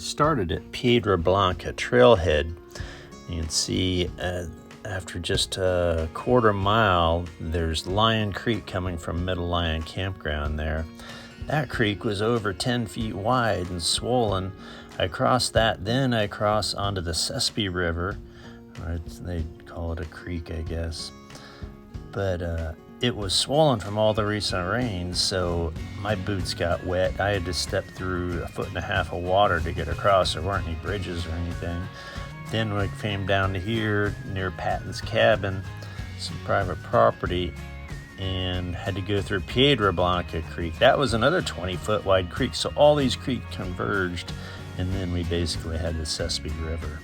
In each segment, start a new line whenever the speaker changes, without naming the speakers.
started at Piedra Blanca trailhead. You can see after just a quarter mile, there's Lion Creek coming from Middle Lion Campground there. That creek was over 10 feet wide and swollen. I crossed that, then I crossed onto the Sespe River. They call it a creek, I guess. But it was swollen from all the recent rains, so my boots got wet. I had to step through 1.5 feet of water to get across. There weren't any bridges or anything. Then we came down to here near Patton's cabin, some private property, and had to go through Piedra Blanca Creek. That was another 20-foot wide creek. So all these creeks converged, and then we basically had the Sespe River.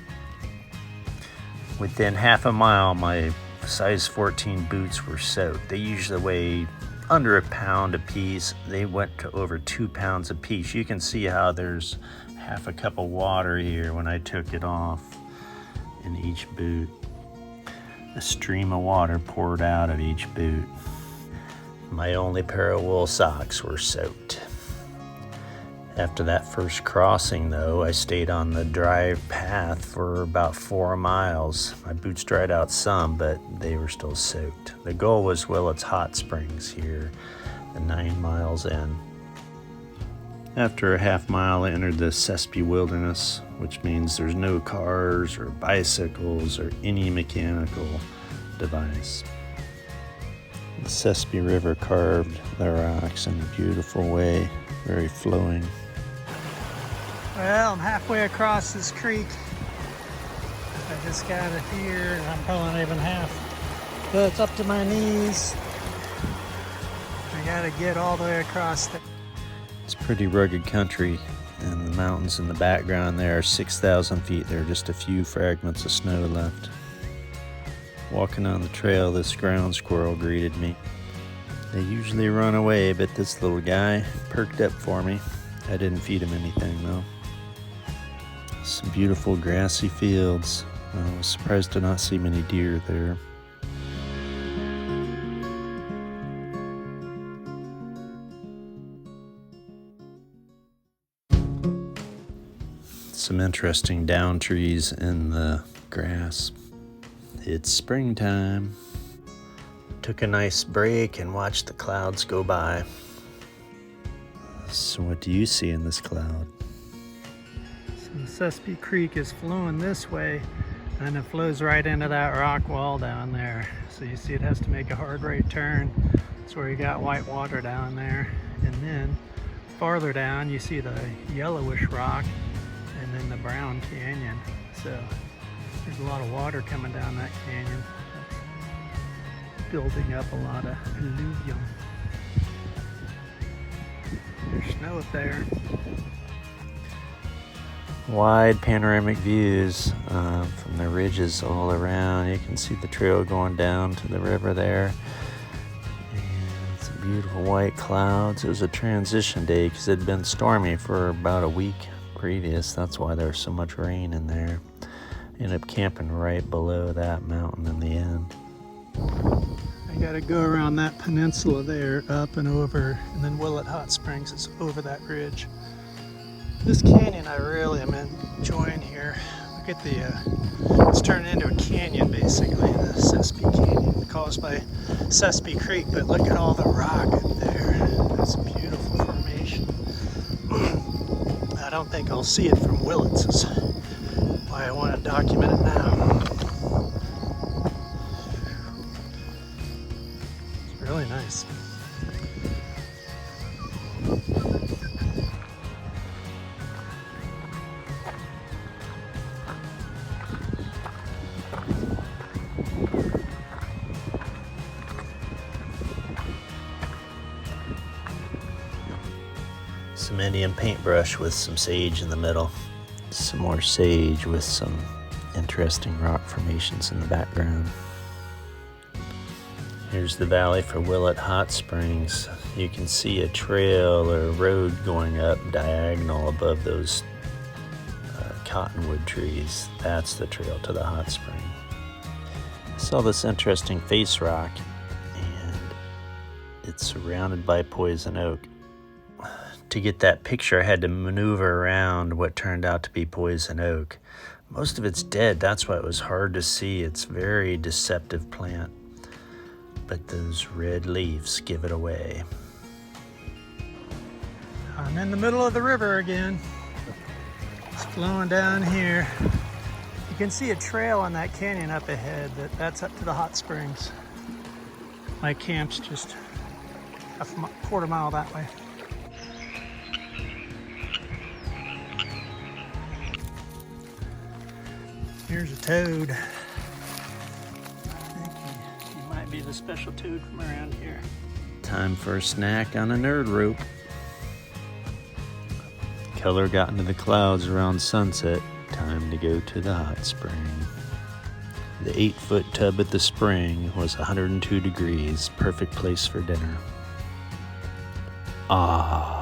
Within half a mile, my size 14 boots were soaked. They usually weigh under 1 pound a piece. They went to over 2 pounds a piece. You can see how there's half a cup of water here when I took it off in each boot. A stream of water poured out of each boot. My only pair of wool socks were soaked. After that first crossing, though, I stayed on the dry path for about 4 miles. My boots dried out some, but they were still soaked. The goal was Willett's Hot Springs here, the 9 miles in. After a half mile, I entered the Sespe Wilderness, which means there's no cars or bicycles or any mechanical device. The Sespe River carved the rocks in a beautiful way, very flowing.
Well, I'm halfway across this creek. I just got it here, and I'm probably not even half, but it's up to my knees. I gotta get all the way across the...
It's pretty rugged country, and the mountains in the background there are 6,000 feet. There are just a few fragments of snow left. Walking on the trail, this ground squirrel greeted me. They usually run away, but this little guy perked up for me. I didn't feed him anything, though. Some beautiful grassy fields. I was surprised to not see many deer there. Some interesting down trees in the grass. It's springtime. Took a nice break and watched the clouds go by. So what do you see in this cloud?
So the Sespe Creek is flowing this way, and it flows right into that rock wall down there. So you see it has to make a hard right turn. That's where you got white water down there. And then farther down you see the yellowish rock and then the brown canyon. So there's a lot of water coming down that canyon. That's building up a lot of alluvium. There's snow up there.
Wide panoramic views from the ridges all around. You can see the trail going down to the river there. And some beautiful white clouds. It was a transition day because it had been stormy for about a week previous. That's why there was so much rain in there. Ended up camping right below that mountain in the end.
I gotta go around that peninsula there, up and over, and then Willett Hot Springs is over that ridge. This canyon I really am enjoying here. Look at the, it's turned into a canyon basically, the Sespe Canyon, caused by Sespe Creek, but look at all the rock up there. That's a beautiful formation. I don't think I'll see it from Willett's, is why I want to document it now. It's really nice.
Some Indian paintbrush with some sage in the middle. Some more sage with some interesting rock formations in the background. Here's the valley for Willett Hot Springs. You can see a trail or a road going up diagonal above those cottonwood trees. That's the trail to the hot spring. I saw this interesting face rock, and it's surrounded by poison oak. To get that picture, I had to maneuver around what turned out to be poison oak. Most of it's dead, that's why it was hard to see. It's a very deceptive plant. But those red leaves give it away.
I'm in the middle of the river again. It's flowing down here. You can see a trail on that canyon up ahead. That's up to the hot springs. My camp's just a quarter mile that way. Here's a toad. I think he might be the special toad from around here.
Time for a snack on a nerd rope. Color got into the clouds around sunset. Time to go to the hot spring. The 8-foot tub at the spring was 102 degrees. Perfect place for dinner. Ah.